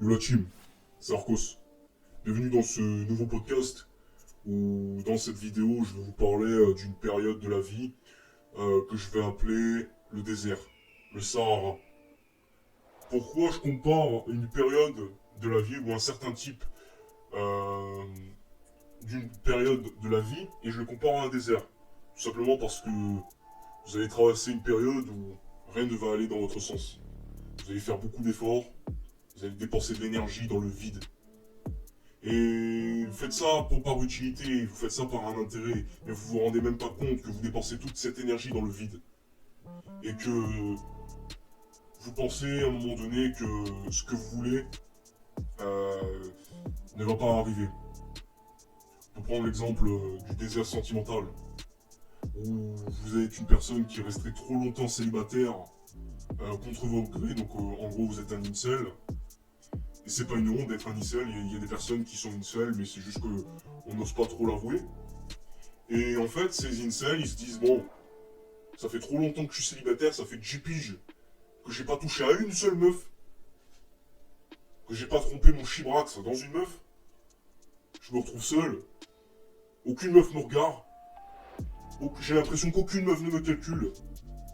Yo la team, c'est Arcos. Bienvenue dans ce nouveau podcast où dans cette vidéo je vais vous parler d'une période de la vie que je vais appeler le désert, le Sahara. Pourquoi je compare une période de la vie ou un certain type euh, d'une période de la vie et je le compare à un désert? Tout simplement parce que vous allez traverser une période où rien ne va aller dans votre sens. Vous allez faire beaucoup d'efforts, vous allez dépenser de l'énergie dans le vide. Et vous faites ça pour par utilité, vous faites ça par un intérêt, mais vous vous rendez même pas compte que vous dépensez toute cette énergie dans le vide. Et que vous pensez à un moment donné que ce que vous voulez euh, ne va pas arriver. On peut prendre l'exemple du désert sentimental, où vous êtes une personne qui est restée trop longtemps célibataire contre vos grés, donc en gros vous êtes un incel. Et c'est pas une honte d'être un incel, il y a des personnes qui sont incel, mais c'est juste qu'on n'ose pas trop l'avouer. Et en fait, ces incels, ils se disent, bon, ça fait trop longtemps que je suis célibataire, ça fait 10 piges, que j'ai pas touché à une seule meuf, que j'ai pas trompé mon chibrax dans une meuf, je me retrouve seul, aucune meuf me regarde, j'ai l'impression qu'aucune meuf ne me calcule,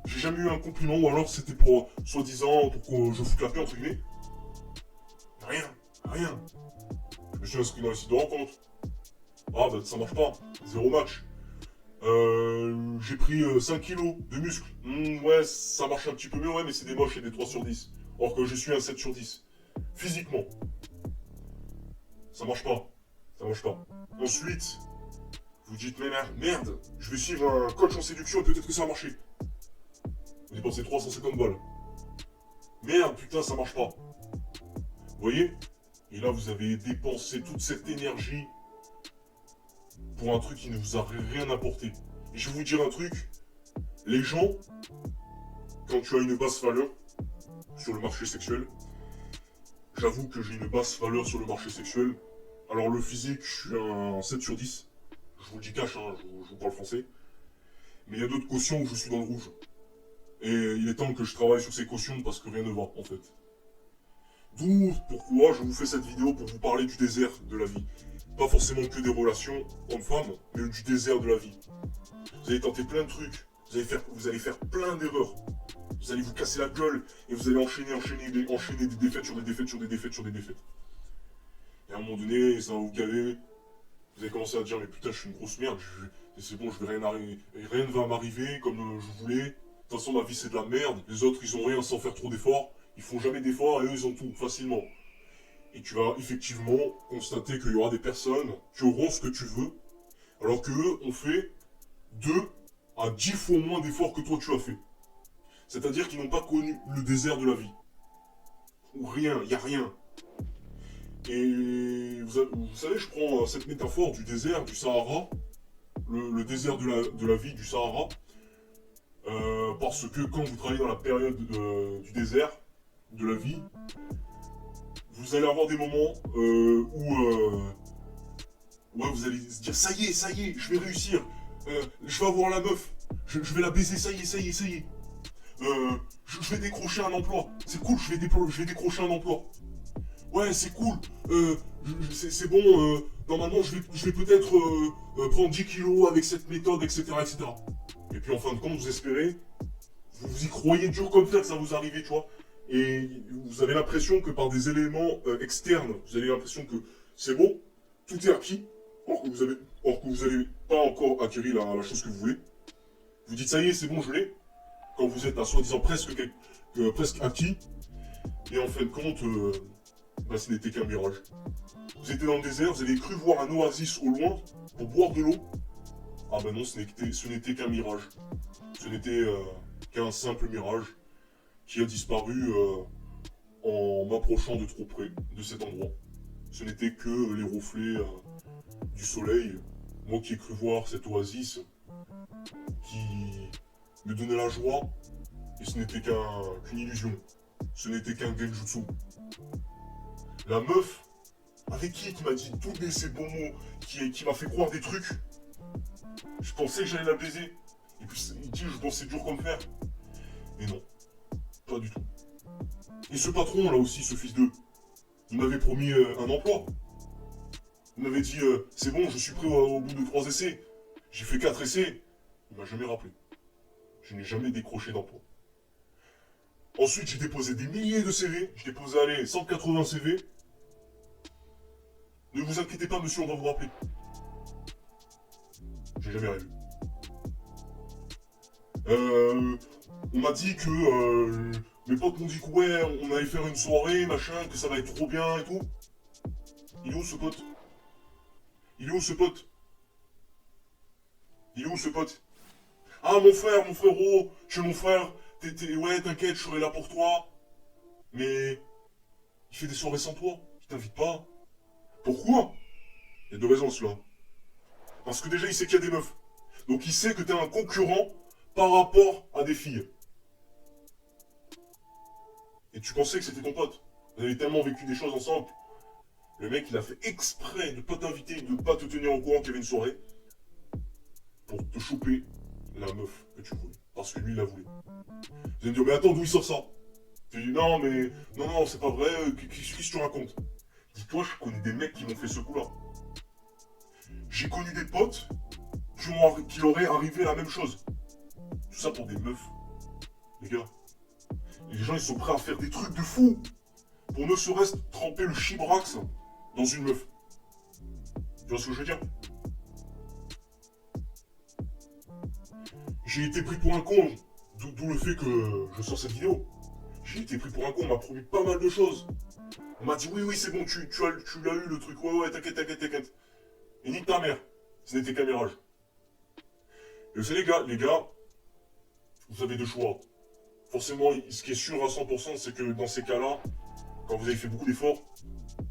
j'ai jamais eu un compliment, ou alors c'était pour, soi-disant, pour que je foute la paix, entre guillemets. Rien, rien. Je me suis inscrit dans le site de rencontre. Ah bah ça marche pas, zéro match. J'ai pris 5 kilos de muscles. Ouais, ça marche un petit peu mieux, ouais, mais c'est des moches et des 3 sur 10. Or que je suis un 7 sur 10. Physiquement, ça marche pas. Ça marche pas. Ensuite, vous dites, mais merde, je vais suivre un coach en séduction et peut-être que ça va marcher. Vous dépensez 350 balles. Merde, putain, ça marche pas. Vous voyez? Et là, vous avez dépensé toute cette énergie pour un truc qui ne vous a rien apporté. Et je vais vous dire un truc. Les gens, quand tu as une basse valeur sur le marché sexuel, j'avoue que j'ai une basse valeur sur le marché sexuel. Alors le physique, je suis un 7 sur 10. Je vous le dis cash, hein, je vous parle français. Mais il y a d'autres cautions où je suis dans le rouge. Et il est temps que je travaille sur ces cautions parce que rien ne va, en fait. D'où pourquoi je vous fais cette vidéo pour vous parler du désert de la vie. Pas forcément que des relations hommes-femmes, mais du désert de la vie. Vous allez tenter plein de trucs. Vous allez faire plein d'erreurs. Vous allez vous casser la gueule et vous allez enchaîner des défaites sur des défaites sur des défaites sur des défaites. Et à un moment donné, ça va vous caler. Vous allez commencer à dire, mais putain, je suis une grosse merde. C'est bon, je vais rien ne va m'arriver comme je voulais. De toute façon, ma vie, c'est de la merde. Les autres, ils ont rien sans faire trop d'efforts. Ils font jamais d'efforts et eux, ils ont tout facilement. Et tu vas effectivement constater qu'il y aura des personnes qui auront ce que tu veux, alors que eux ont fait 2 à 10 fois moins d'efforts que toi tu as fait. C'est-à-dire qu'ils n'ont pas connu le désert de la vie. Ou rien, il n'y a rien. Et vous savez, je prends cette métaphore du désert, du Sahara, le désert de la vie du Sahara, parce que quand vous travaillez dans la période du désert, de la vie, vous allez avoir des moments où ouais, vous allez se dire, ça y est, je vais réussir, je vais avoir la meuf, je vais la baiser, ça y est, ça y est, ça y est. Je vais décrocher un emploi, c'est cool, je vais décrocher un emploi. Ouais, c'est cool, c'est bon, normalement je vais peut-être prendre 10 kilos avec cette méthode, etc., etc. Et puis en fin de compte, vous espérez, vous y croyez dur comme fer que ça vous arrive, tu vois. Et vous avez l'impression que par des éléments externes, vous avez l'impression que c'est bon, tout est acquis, or que vous avez pas encore acquis la chose que vous voulez. Vous dites ça y est, c'est bon, je l'ai. Quand vous êtes à soi-disant presque acquis, et en fin de compte, bah, ce n'était qu'un mirage. Vous étiez dans le désert, vous avez cru voir un oasis au loin pour boire de l'eau. Ah ben non, ce n'était qu'un mirage. Ce n'était qu'un simple mirage qui a disparu en m'approchant de trop près de cet endroit. Ce n'était que les reflets du soleil. Moi qui ai cru voir cette oasis qui me donnait la joie, et ce n'était qu'une illusion. Ce n'était qu'un genjutsu. La meuf avec qui m'a dit tous ces bons mots, qui m'a fait croire des trucs, je pensais que j'allais la baiser. Et puis il dit je pensais dur comme fer. Mais non, pas du tout. Et ce patron là aussi, ce fils d'eux, Il m'avait promis un emploi. Il m'avait dit c'est bon, je suis prêt au bout de 3 essais. J'ai fait 4 essais. Il m'a jamais rappelé. Je n'ai jamais décroché d'emploi. Ensuite, j'ai déposé des milliers de CV. J'ai déposé, allez, 180 CV. Ne vous inquiétez pas, monsieur, on va vous rappeler. J'ai jamais rien vu. On m'a dit que mes potes m'ont dit que ouais, on allait faire une soirée, machin, que ça va être trop bien et tout. Il est où ce pote? Il est où ce pote? Il est où ce pote? Ah, mon frère, mon frérot, je suis mon frère. Ouais, t'inquiète, je serai là pour toi. Mais il fait des soirées sans toi. Il t'invite pas. Pourquoi? Il y a deux raisons à cela. Parce que déjà, il sait qu'il y a des meufs. Donc il sait que t'es un concurrent par rapport à des filles. Et tu pensais que c'était ton pote. Vous avez tellement vécu des choses ensemble. Le mec, il a fait exprès de ne pas t'inviter, de ne pas te tenir au courant qu'il y avait une soirée. Pour te choper la meuf que tu voulais. Parce que lui, il la voulait. Vous allez me dire, mais attends, d'où il sort ça? Tu dis, non, mais... Non, c'est pas vrai. Qu'est-ce que tu racontes? Dis-toi, je connais des mecs qui m'ont fait ce coup-là. J'ai connu des potes qui leur est arrivé la même chose. Tout ça pour des meufs. Les gars. Et les gens, ils sont prêts à faire des trucs de fou. Pour ne serait-ce tremper le chibrax dans une meuf. Tu vois ce que je veux dire? J'ai été pris pour un con. D'où le fait que je sors cette vidéo. J'ai été pris pour un con, on m'a promis pas mal de choses. On m'a dit oui, c'est bon, tu l'as eu le truc, ouais, t'inquiète. Et nique ta mère. Ce n'était qu'un mirage. Et vous savez les gars, vous avez deux choix. Forcément, ce qui est sûr à 100%, c'est que dans ces cas-là, quand vous avez fait beaucoup d'efforts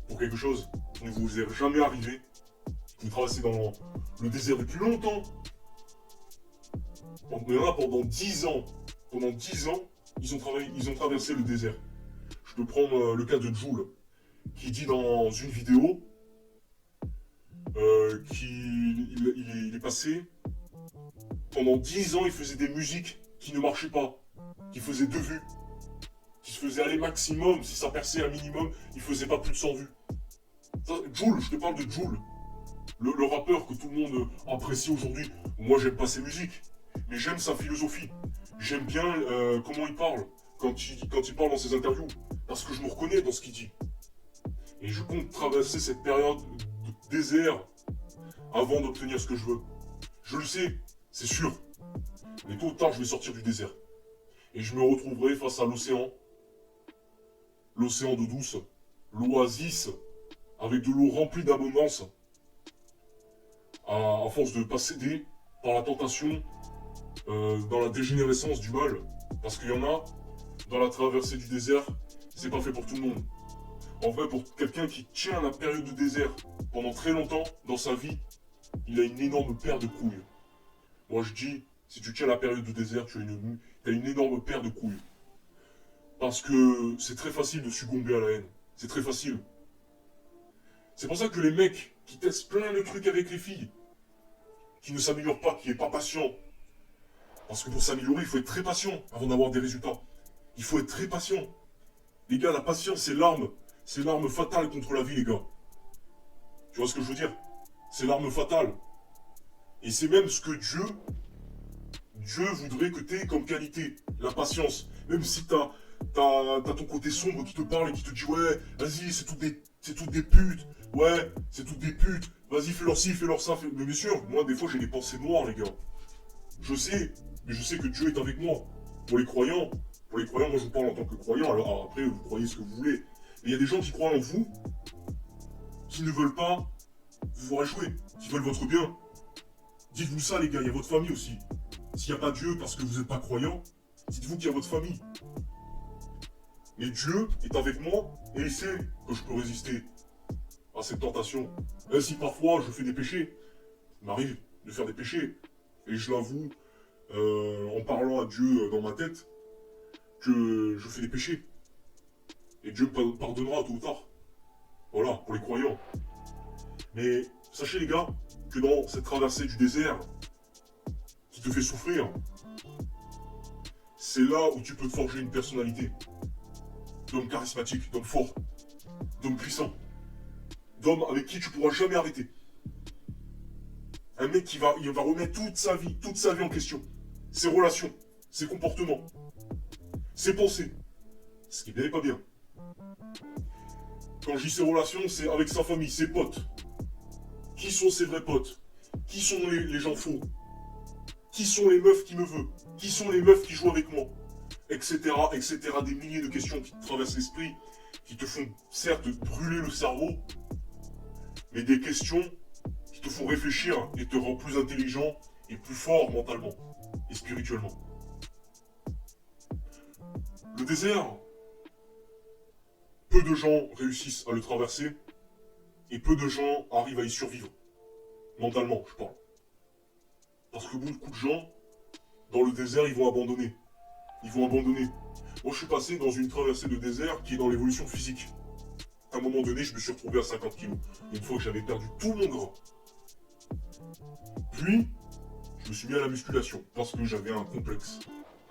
pour quelque chose, qui ne vous est jamais arrivé, vous traversez dans le désert depuis longtemps. Il y en a pendant 10 ans. Pendant 10 ans, ils ont traversé le désert. Je peux prendre le cas de Jul, qui dit dans une vidéo qu'il est passé. Pendant 10 ans, il faisait des musiques qui ne marchaient pas, qui faisaient 2 vues, qui se faisaient aller maximum. Si ça perçait un minimum, il faisait pas plus de 100 vues. Jul, je te parle de Jul, le rappeur que tout le monde apprécie aujourd'hui. Moi, j'aime pas ses musiques, mais j'aime sa philosophie. J'aime bien comment il parle quand il parle dans ses interviews, parce que je me reconnais dans ce qu'il dit. Et je compte traverser cette période de désert avant d'obtenir ce que je veux. Je le sais, c'est sûr. Mais tôt ou tard, je vais sortir du désert. Et je me retrouverai face à l'océan. L'océan d'eau douce. L'oasis. Avec de l'eau remplie d'abondance. À force de ne pas céder par la tentation, dans la dégénérescence du mal. Parce qu'il y en a, dans la traversée du désert, c'est pas fait pour tout le monde. En vrai, pour quelqu'un qui tient la période de désert pendant très longtemps dans sa vie, il a une énorme paire de couilles. Moi je dis, si tu tiens la période de désert, tu as une énorme paire de couilles. Parce que c'est très facile de succomber à la haine. C'est très facile. C'est pour ça que les mecs qui testent plein de trucs avec les filles, qui ne s'améliorent pas, qui n'est pas patient. Parce que pour s'améliorer, il faut être très patient avant d'avoir des résultats. Il faut être très patient. Les gars, la patience, c'est l'arme. C'est l'arme fatale contre la vie, les gars. Tu vois ce que je veux dire? C'est l'arme fatale. Et c'est même ce que Dieu voudrait que tu aies comme qualité. La patience. Même si t'as ton côté sombre qui te parle et qui te dit ouais, vas-y, c'est toutes des putes. Ouais, c'est toutes des putes. Vas-y, fais-leur ci, fais-leur ça. Mais bien sûr, moi, des fois, j'ai des pensées noires, les gars. Je sais, mais je sais que Dieu est avec moi. Pour les croyants, moi, je vous parle en tant que croyant. Alors après, vous croyez ce que vous voulez. Mais il y a des gens qui croient en vous, qui ne veulent pas vous voir échouer, qui veulent votre bien. Dites-vous ça, les gars, il y a votre famille aussi. S'il n'y a pas Dieu parce que vous n'êtes pas croyant, dites-vous qu'il y a votre famille. Mais Dieu est avec moi et il sait que je peux résister à cette tentation. Même si parfois je fais des péchés, il m'arrive de faire des péchés. Et je l'avoue, en parlant à Dieu dans ma tête, que je fais des péchés. Et Dieu me pardonnera tôt ou tard. Voilà, pour les croyants. Mais sachez les gars, que dans cette traversée du désert qui te fait souffrir, c'est là où tu peux te forger une personnalité d'homme charismatique, d'homme fort. d'homme puissant, d'homme avec qui tu pourras jamais arrêter. Un mec il va remettre toute sa vie en question. Ses relations, ses comportements, ses pensées. Ce qui est bien et pas bien. Quand je dis ses relations, c'est avec sa famille, ses potes. Qui sont ses vrais potes? Qui sont les gens faux? Qui sont les meufs qui me veulent? Qui sont les meufs qui jouent avec moi? Etc, etc. Des milliers de questions qui te traversent l'esprit, qui te font certes brûler le cerveau, mais des questions qui te font réfléchir et te rendent plus intelligent et plus fort mentalement et spirituellement. Le désert, peu de gens réussissent à le traverser et peu de gens arrivent à y survivre. Mentalement, je parle. Parce que beaucoup de gens, dans le désert, ils vont abandonner. Ils vont abandonner. Moi, je suis passé dans une traversée de désert qui est dans l'évolution physique. À un moment donné, je me suis retrouvé à 50 kilos. Une fois que j'avais perdu tout mon gras. Puis, je me suis mis à la musculation parce que j'avais un complexe.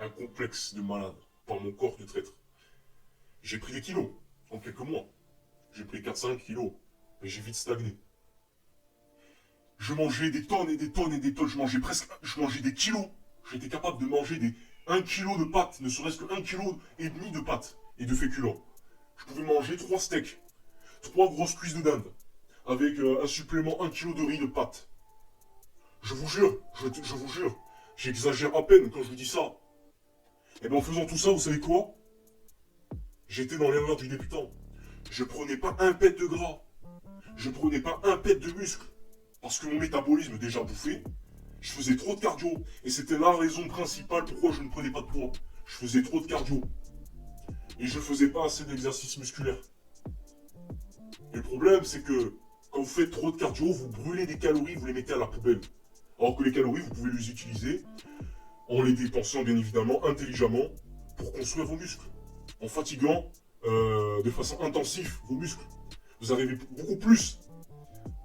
Un complexe de malade par mon corps de traître. J'ai pris des kilos en quelques mois. J'ai pris 4-5 kilos. Mais j'ai vite stagné. Je mangeais des tonnes et des tonnes et des tonnes. Je mangeais des kilos. J'étais capable de manger des 1 kilo de pâtes, ne serait-ce que 1,5 kg de pâtes et de féculents. Je pouvais manger 3 steaks, 3 grosses cuisses de dinde, avec un supplément 1 kg de riz de pâtes. Je vous jure, je vous jure, j'exagère à peine quand je vous dis ça. Et bien en faisant tout ça, vous savez quoi? J'étais dans l'erreur du débutant. Je prenais pas un pet de gras. Je prenais pas un pet de muscle. Parce que mon métabolisme déjà bouffé, je faisais trop de cardio. Et c'était la raison principale pourquoi je ne prenais pas de poids. Je faisais trop de cardio. Et je faisais pas assez d'exercice musculaire. Et le problème, c'est que quand vous faites trop de cardio, vous brûlez des calories, vous les mettez à la poubelle. Alors que les calories, vous pouvez les utiliser en les dépensant bien évidemment intelligemment pour construire vos muscles. En fatiguant de façon intensive vos muscles. Vous arrivez beaucoup plus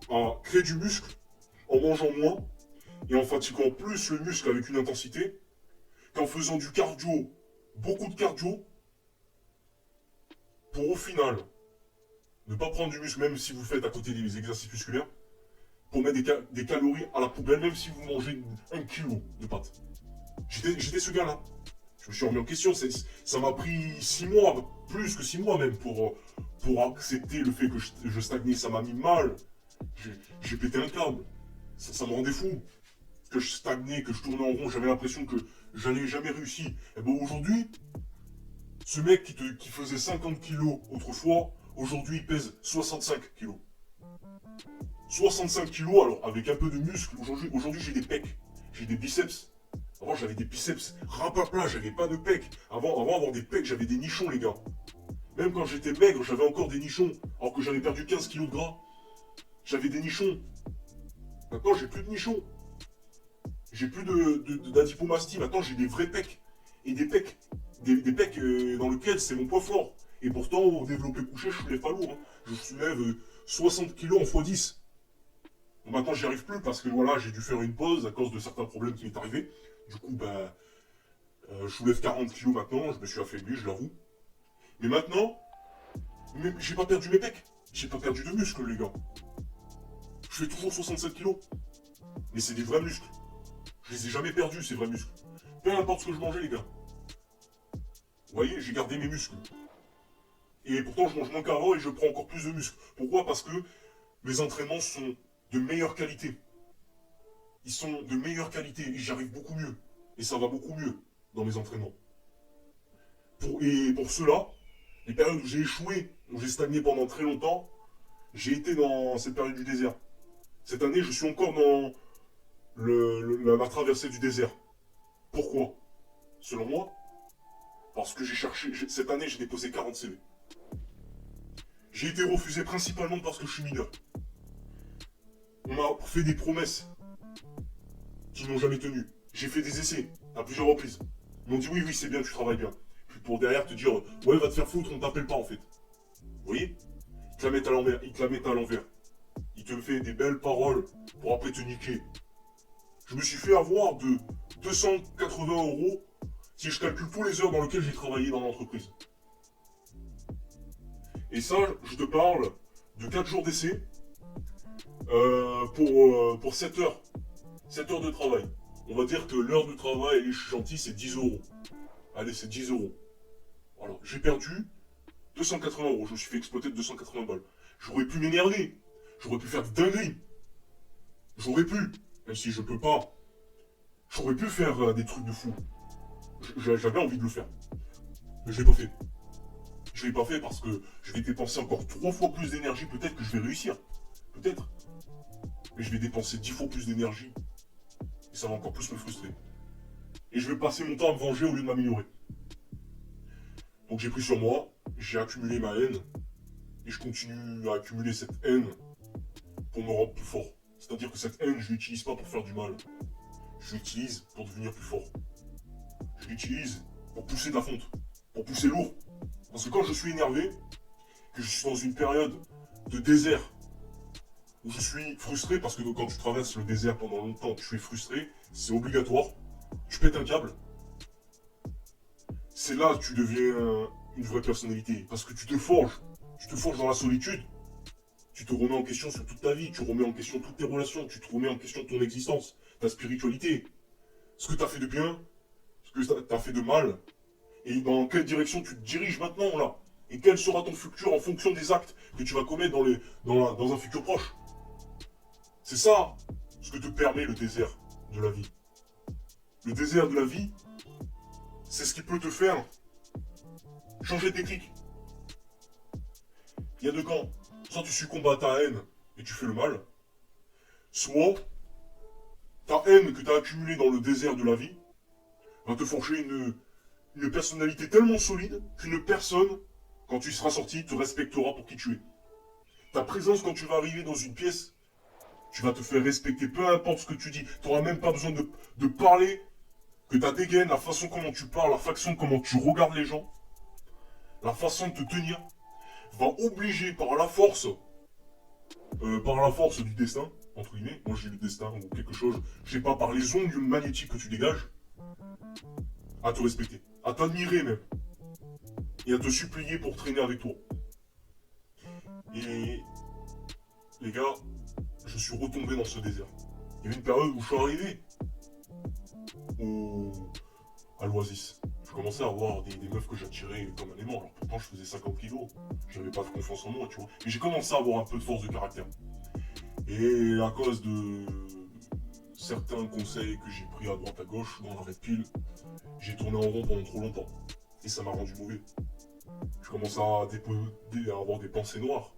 à créer du muscle en mangeant moins et en fatiguant plus le muscle avec une intensité qu'en faisant du cardio, beaucoup de cardio, pour au final ne pas prendre du muscle même si vous faites à côté des exercices musculaires, pour mettre des calories à la poubelle même si vous mangez 1 kilo de pâtes. J'étais ce gars-là. Je me suis remis en question. Ça m'a pris 6 mois, plus que 6 mois même, pour accepter le fait que je stagnais. Ça m'a mis mal. J'ai pété un câble. Ça me rendait fou. Que je stagnais, que je tournais en rond. J'avais l'impression que j'allais jamais réussir. Et bon, aujourd'hui, ce mec qui faisait 50 kilos autrefois, aujourd'hui, il pèse 65 kilos. 65 kilos, alors avec un peu de muscle. Aujourd'hui, j'ai des pecs. J'ai des biceps. Avant, j'avais des biceps rapapla, j'avais pas de pecs. Avant avoir des pecs, j'avais des nichons, les gars. Même quand j'étais maigre, j'avais encore des nichons. Alors que j'avais perdu 15 kilos de gras. J'avais des nichons. Maintenant, j'ai plus de nichons. J'ai plus d'adipomastie. Maintenant, j'ai des vrais pecs. Et des pecs. Des pecs dans lesquels c'est mon poids fort. Et pourtant, au développé couché, je soulève pas lourd. Hein. Je soulève 60 kilos en x10. Bon, maintenant, j'y arrive plus parce que voilà, j'ai dû faire une pause à cause de certains problèmes qui m'est arrivé. Du coup, je soulève 40 kilos maintenant, je me suis affaibli, je l'avoue. Mais maintenant, j'ai pas perdu mes pecs. J'ai pas perdu de muscles, les gars. Je fais toujours 67 kilos. Mais c'est des vrais muscles. Je les ai jamais perdus, ces vrais muscles. Peu importe ce que je mangeais, les gars. Vous voyez, j'ai gardé mes muscles. Et pourtant, je mange moins qu'avant et je prends encore plus de muscles. Pourquoi? Parce que mes entraînements sont de meilleure qualité. Ils sont de meilleure qualité et j'arrive beaucoup mieux. Et ça va beaucoup mieux dans mes entraînements. Et pour cela, les périodes où j'ai échoué, où j'ai stagné pendant très longtemps, j'ai été dans cette période du désert. Cette année, je suis encore dans la traversée du désert. Pourquoi? Selon moi, parce que cette année, j'ai déposé 40 CV. J'ai été refusé principalement parce que je suis mineur. On m'a fait des promesses qui n'ont jamais tenu. J'ai fait des essais à plusieurs reprises. Ils m'ont dit oui, c'est bien, tu travailles bien. Puis pour derrière te dire ouais, va te faire foutre, on t'appelle pas en fait. Vous voyez? Ils te la mettent à l'envers. Ils te fait des belles paroles pour après te niquer. Je me suis fait avoir de 280 € si je calcule tous les heures dans lesquelles j'ai travaillé dans l'entreprise. Et ça, je te parle de 4 jours d'essai pour 7 heures. 7 heures de travail. On va dire que l'heure de travail, je suis gentil, c'est 10 euros. Allez, c'est 10 euros. Voilà, j'ai perdu 280 euros. Je me suis fait exploiter de 280 balles. J'aurais pu m'énerver. J'aurais pu faire des dingueries. J'aurais pu. Même si je peux pas. J'aurais pu faire des trucs de fou. J'avais envie de le faire. Mais je l'ai pas fait. Je l'ai pas fait parce que je vais dépenser encore 3 fois plus d'énergie. Peut-être que je vais réussir. Peut-être. Mais je vais dépenser 10 fois plus d'énergie. Et ça va encore plus me frustrer. Et je vais passer mon temps à me venger au lieu de m'améliorer. Donc j'ai pris sur moi. J'ai accumulé ma haine. Et je continue à accumuler cette haine pour me rendre plus fort. C'est-à-dire que cette haine, je l'utilise pas pour faire du mal. Je l'utilise pour devenir plus fort. Je l'utilise pour pousser de la fonte. Pour pousser lourd. Parce que quand je suis énervé, que je suis dans une période de désert, où je suis frustré, parce que quand tu traverses le désert pendant longtemps, tu es frustré, c'est obligatoire, tu pètes un câble, c'est là que tu deviens une vraie personnalité. Parce que tu te forges dans la solitude, tu te remets en question sur toute ta vie, tu remets en question toutes tes relations, tu te remets en question ton existence, ta spiritualité, ce que tu as fait de bien, ce que tu as fait de mal, et dans quelle direction tu te diriges maintenant là. Et quel sera ton futur en fonction des actes que tu vas commettre dans un futur proche. C'est ça ce que te permet le désert de la vie. Le désert de la vie, c'est ce qui peut te faire changer de déclic. Il y a deux camps. Soit tu succombes à ta haine et tu fais le mal, soit ta haine que tu as accumulée dans le désert de la vie va te forger une personnalité tellement solide qu'une personne, quand tu seras sorti, te respectera pour qui tu es. Ta présence quand tu vas arriver dans une pièce, tu vas te faire respecter, peu importe ce que tu dis. Tu n'auras même pas besoin de parler, que ta dégaine, la façon comment tu parles, la façon comment tu regardes les gens, la façon de te tenir, va obliger par la force du destin, entre guillemets, moi j'ai le destin ou quelque chose, je sais pas, par les ondes magnétiques que tu dégages, à te respecter, à t'admirer même, et à te supplier pour traîner avec toi. Et les gars, je suis retombé dans ce désert. Il y avait une période où je suis arrivé à l'Oasis. Je commençais à avoir des meufs que j'attirais comme un aimant. Alors pourtant je faisais 50 kilos. J'avais pas de confiance en moi, tu vois. Mais j'ai commencé à avoir un peu de force de caractère. Et à cause de certains conseils que j'ai pris à droite à gauche, dans la red pill, j'ai tourné en rond pendant trop longtemps. Et ça m'a rendu mauvais. Je commençais à avoir des pensées noires.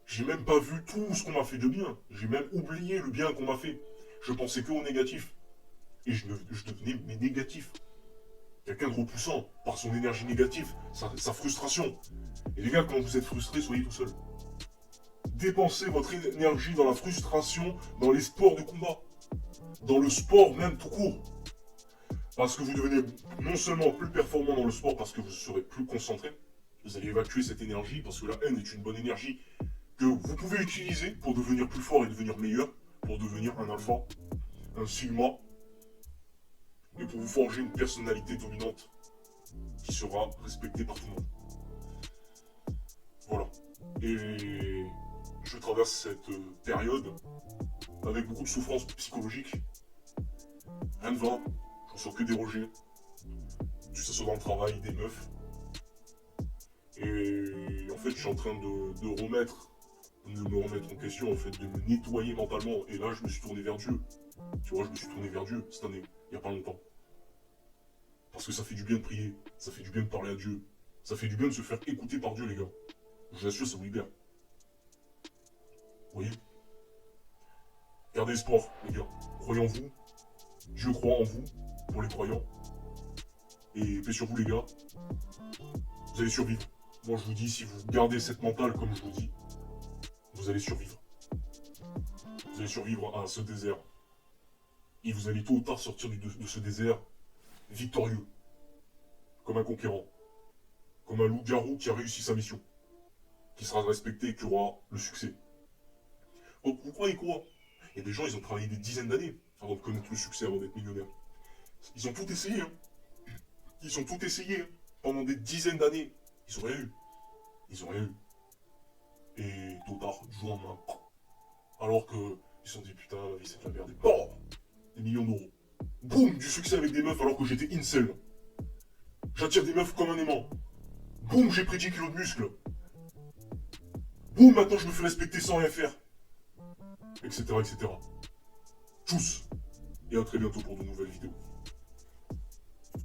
J'ai même pas vu tout ce qu'on m'a fait de bien. J'ai même oublié le bien qu'on m'a fait. Je pensais que au négatif. Et je devenais négatif. Quelqu'un de repoussant par son énergie négative, sa frustration. Et les gars, quand vous êtes frustrés, soyez tout seul. Dépensez votre énergie dans la frustration, dans les sports de combat. Dans le sport même tout court. Parce que vous devenez non seulement plus performant dans le sport parce que vous serez plus concentré, vous allez évacuer cette énergie parce que la haine est une bonne énergie que vous pouvez utiliser pour devenir plus fort et devenir meilleur, pour devenir un alpha, un sigma, et pour vous forger une personnalité dominante qui sera respectée par tout le monde. Voilà. Et je traverse cette période avec beaucoup de souffrance psychologique. Rien ne va, je reçois que des rejets, que ce soit dans le travail, des meufs. Et en fait, je suis en train de me remettre en question, en fait, de me nettoyer mentalement. Et là, je me suis tourné vers Dieu. Tu vois, je me suis tourné vers Dieu cette année, il n'y a pas longtemps. Parce que ça fait du bien de prier, ça fait du bien de parler à Dieu, ça fait du bien de se faire écouter par Dieu, les gars. Je vous assure, ça vous libère. Vous voyez? Gardez espoir, les gars. Croyez en vous. Dieu croit en vous, pour les croyants. Et paix sur vous, les gars. Vous allez survivre. Moi, je vous dis, si vous gardez cette mentale comme je vous dis, vous allez survivre. Vous allez survivre à ce désert. Et vous allez tôt ou tard sortir de ce désert victorieux. Comme un conquérant. Comme un loup-garou qui a réussi sa mission. Qui sera respecté et qui aura le succès. Donc, vous croyez quoi? Il y a des gens, ils ont travaillé des dizaines d'années avant de connaître le succès, avant d'être millionnaires. Ils ont tout essayé, hein. Ils ont tout essayé, hein. Pendant des dizaines d'années. Ils n'ont rien eu. Ils ont rien eu. Et tôt ou tard, du jour au lendemain, alors que ils se sont dit putain, la vie c'est de la merde. Et bon, des millions d'euros. Boum, du succès avec des meufs alors que j'étais incel. J'attire des meufs comme un aimant. Boum, j'ai pris 10 kilos de muscles. Boum, maintenant je me fais respecter sans rien faire. Etc. etc. Tchuss. Et à très bientôt pour de nouvelles vidéos.